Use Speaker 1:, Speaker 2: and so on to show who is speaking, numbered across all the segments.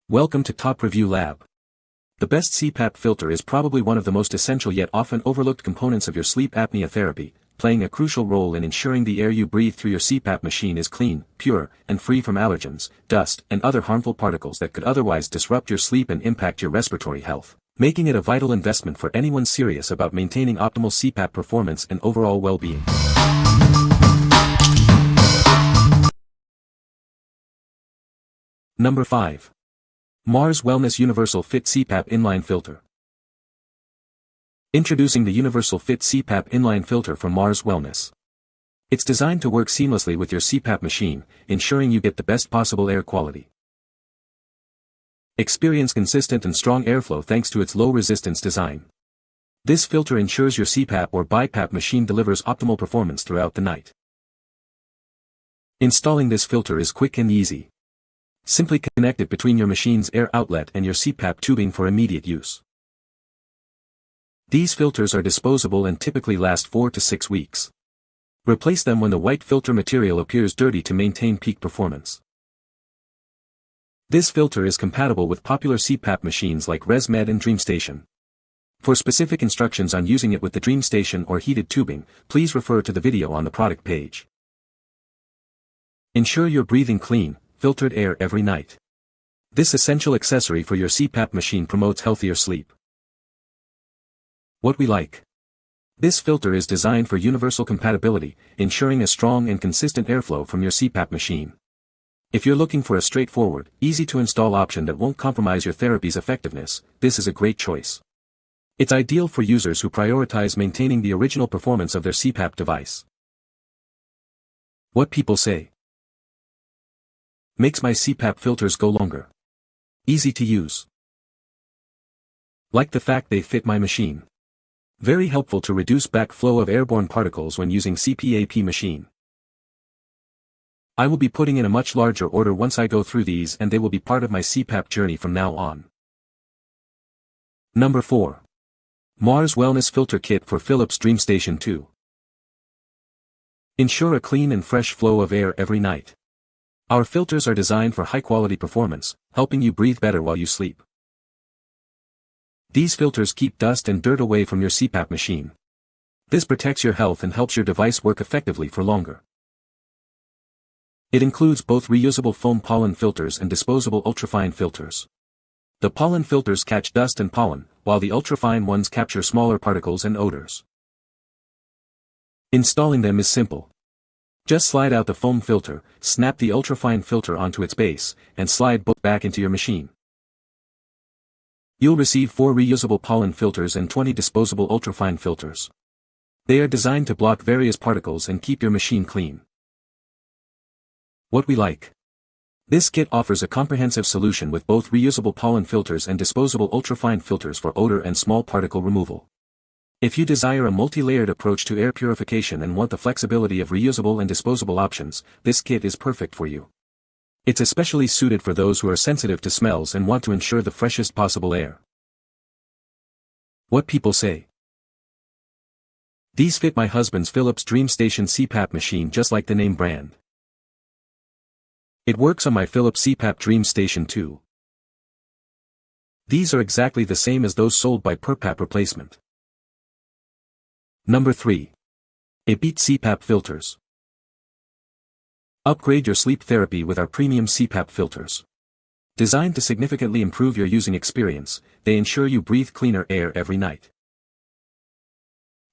Speaker 1: Welcome to Top Review Lab. The best CPAP filter is probably one of the most essential yet often overlooked components of your sleep apnea therapy, playing a crucial role in ensuring the air you breathe through your CPAP machine is clean, pure, and free from allergens, dust, and other harmful particles that could otherwise disrupt your sleep and impact your respiratory health, making it a vital investment for anyone serious about maintaining optimal CPAP performance and overall well-being. Number 5. Mars Wellness Universal Fit CPAP Inline Filter. Introducing the Universal Fit CPAP Inline Filter from Mars Wellness. It's designed to work seamlessly with your CPAP machine, ensuring you get the best possible air quality. Experience consistent and strong airflow thanks to its low-resistance design. This filter ensures your CPAP or BiPAP machine delivers optimal performance throughout the night. Installing this filter is quick and easy. Simply connect it between your machine's air outlet and your CPAP tubing for immediate use. These filters are disposable and typically last 4 to 6 weeks. Replace them when the white filter material appears dirty to maintain peak performance. This filter is compatible with popular CPAP machines like ResMed and Dreamstation. For specific instructions on using it with the Dreamstation or heated tubing, please refer to the video on the product page. Ensure you're breathing clean, filtered air every night. This essential accessory for your CPAP machine promotes healthier sleep. What we like. This filter is designed for universal compatibility, ensuring a strong and consistent airflow from your CPAP machine. If you're looking for a straightforward, easy-to-install option that won't compromise your therapy's effectiveness, this is a great choice. It's ideal for users who prioritize maintaining the original performance of their CPAP device. What people say. Makes my CPAP filters go longer. Easy to use. Like the fact they fit my machine. Very helpful to reduce backflow of airborne particles when using CPAP machine. I will be putting in a much larger order once I go through these and they will be part of my CPAP journey from now on. Number 4. Mars Wellness Filter Kit for Philips Dreamstation 2. Ensure a clean and fresh flow of air every night. Our filters are designed for high-quality performance, helping you breathe better while you sleep. These filters keep dust and dirt away from your CPAP machine. This protects your health and helps your device work effectively for longer. It includes both reusable foam pollen filters and disposable ultrafine filters. The pollen filters catch dust and pollen, while the ultrafine ones capture smaller particles and odors. Installing them is simple. Just slide out the foam filter, snap the ultrafine filter onto its base, and slide both back into your machine. You'll receive 4 reusable pollen filters and 20 disposable ultrafine filters. They are designed to block various particles and keep your machine clean. What we like. This kit offers a comprehensive solution with both reusable pollen filters and disposable ultrafine filters for odor and small particle removal. If you desire a multi-layered approach to air purification and want the flexibility of reusable and disposable options, this kit is perfect for you. It's especially suited for those who are sensitive to smells and want to ensure the freshest possible air. What people say. These fit my husband's Philips Dreamstation CPAP machine just like the name brand. It works on my Philips CPAP Dreamstation 2. These are exactly the same as those sold by IBEET Replacement. Number 3. IBEET CPAP Filters. Upgrade your sleep therapy with our premium CPAP filters. Designed to significantly improve your using experience, they ensure you breathe cleaner air every night.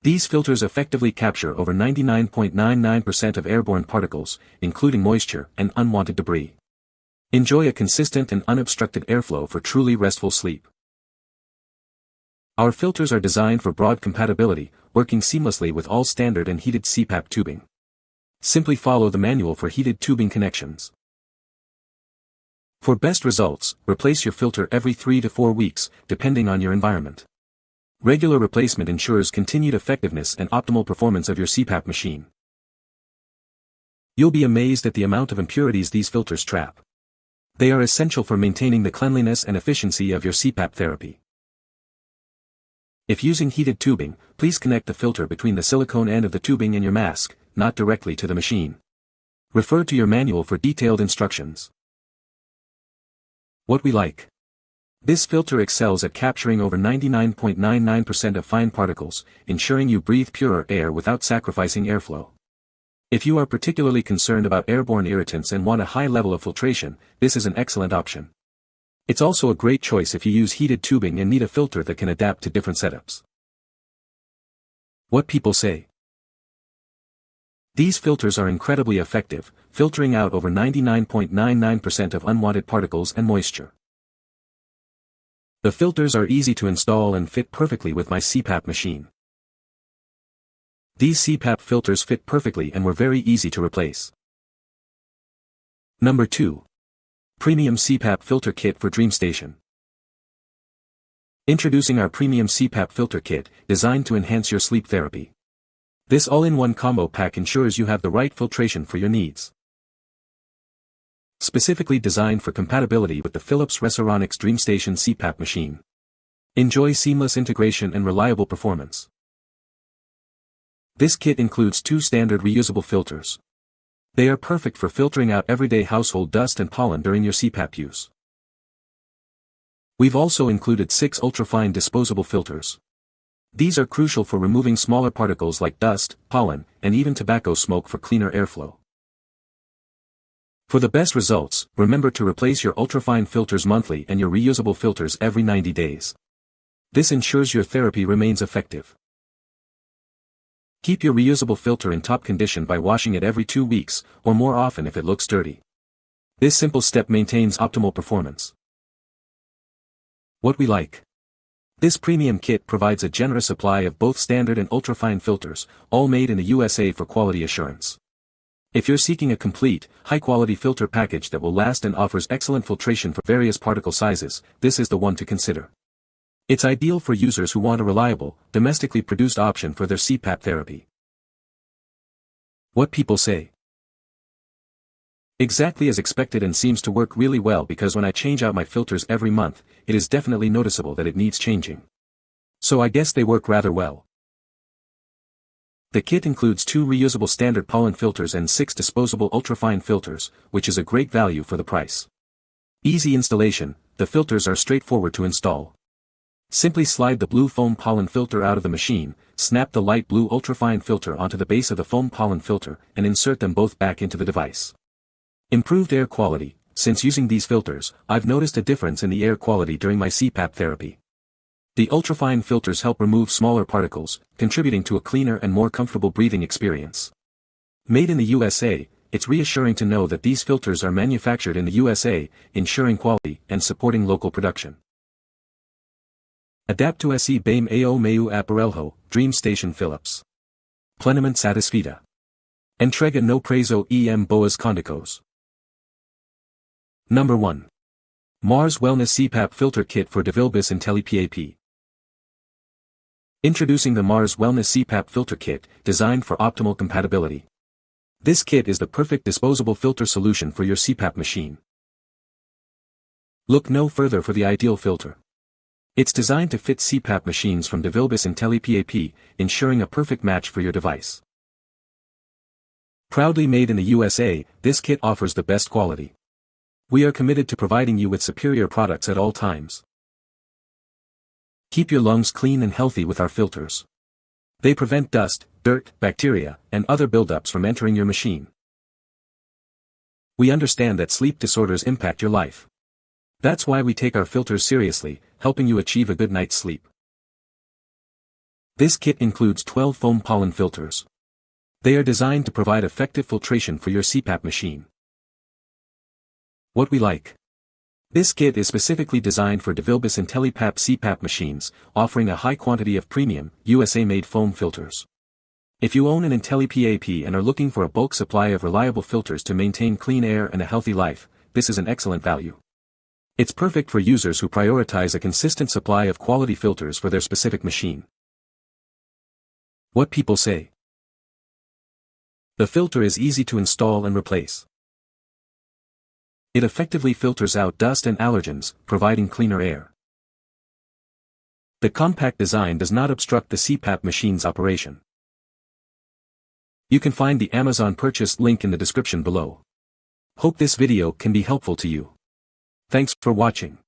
Speaker 1: These filters effectively capture over 99.99% of airborne particles, including moisture and unwanted debris. Enjoy a consistent and unobstructed airflow for truly restful sleep. Our filters are designed for broad compatibility, working seamlessly with all standard and heated CPAP tubing. Simply follow the manual for heated tubing connections. For best results, replace your filter every 3 to 4 weeks, depending on your environment. Regular replacement ensures continued effectiveness and optimal performance of your CPAP machine. You'll be amazed at the amount of impurities these filters trap. They are essential for maintaining the cleanliness and efficiency of your CPAP therapy. If using heated tubing, please connect the filter between the silicone end of the tubing and your mask, not directly to the machine. Refer to your manual for detailed instructions. What we like. This filter excels at capturing over 99.99% of fine particles, ensuring you breathe purer air without sacrificing airflow. If you are particularly concerned about airborne irritants and want a high level of filtration, this is an excellent option. It's also a great choice if you use heated tubing and need a filter that can adapt to different setups. What people say. These filters are incredibly effective, filtering out over 99.99% of unwanted particles and moisture. The filters are easy to install and fit perfectly with my CPAP machine. These CPAP filters fit perfectly and were very easy to replace. Number 2. Premium CPAP Filter Kit for Dreamstation. Introducing our Premium CPAP Filter Kit, designed to enhance your sleep therapy. This all-in-one combo pack ensures you have the right filtration for your needs. Specifically designed for compatibility with the Philips Resonix Dreamstation CPAP machine. Enjoy seamless integration and reliable performance. This kit includes 2 standard reusable filters. They are perfect for filtering out everyday household dust and pollen during your CPAP use. We've also included 6 ultrafine disposable filters. These are crucial for removing smaller particles like dust, pollen, and even tobacco smoke for cleaner airflow. For the best results, remember to replace your ultrafine filters monthly and your reusable filters every 90 days. This ensures your therapy remains effective. Keep your reusable filter in top condition by washing it every 2 weeks, or more often if it looks dirty. This simple step maintains optimal performance. What we like. This premium kit provides a generous supply of both standard and ultrafine filters, all made in the USA for quality assurance. If you're seeking a complete, high-quality filter package that will last and offers excellent filtration for various particle sizes, this is the one to consider. It's ideal for users who want a reliable, domestically produced option for their CPAP therapy. What people say. Exactly as expected, and seems to work really well, because when I change out my filters every month, it is definitely noticeable that it needs changing. So I guess they work rather well. The kit includes 2 reusable standard pollen filters and 6 disposable ultrafine filters, which is a great value for the price. Easy installation. The filters are straightforward to install. Simply slide the blue foam pollen filter out of the machine, snap the light blue ultrafine filter onto the base of the foam pollen filter, and insert them both back into the device. Improved air quality. Since using these filters, I've noticed a difference in the air quality during my CPAP therapy. The ultrafine filters help remove smaller particles, contributing to a cleaner and more comfortable breathing experience. Made in the USA, it's reassuring to know that these filters are manufactured in the USA, ensuring quality and supporting local production. Adapto se bem ao meu aparelho, Dreamstation Philips. Plenamente satisfeita. Entrega no prazo boas condições. Number 1. Mars Wellness CPAP Filter Kit for Devilbiss IntelliPAP. Introducing the Mars Wellness CPAP Filter Kit, designed for optimal compatibility. This kit is the perfect disposable filter solution for your CPAP machine. Look no further for the ideal filter. It's designed to fit CPAP machines from Devilbiss IntelliPAP, ensuring a perfect match for your device. Proudly made in the USA, this kit offers the best quality. We are committed to providing you with superior products at all times. Keep your lungs clean and healthy with our filters. They prevent dust, dirt, bacteria, and other buildups from entering your machine. We understand that sleep disorders impact your life. That's why we take our filters seriously, helping you achieve a good night's sleep. This kit includes 12 foam pollen filters. They are designed to provide effective filtration for your CPAP machine. What we like. This kit is specifically designed for Devilbiss IntelliPAP CPAP machines, offering a high quantity of premium, USA-made foam filters. If you own an IntelliPAP and are looking for a bulk supply of reliable filters to maintain clean air and a healthy life, this is an excellent value. It's perfect for users who prioritize a consistent supply of quality filters for their specific machine. What people say. The filter is easy to install and replace. It effectively filters out dust and allergens, providing cleaner air. The compact design does not obstruct the CPAP machine's operation. You can find the Amazon purchase link in the description below. Hope this video can be helpful to you. Thanks for watching.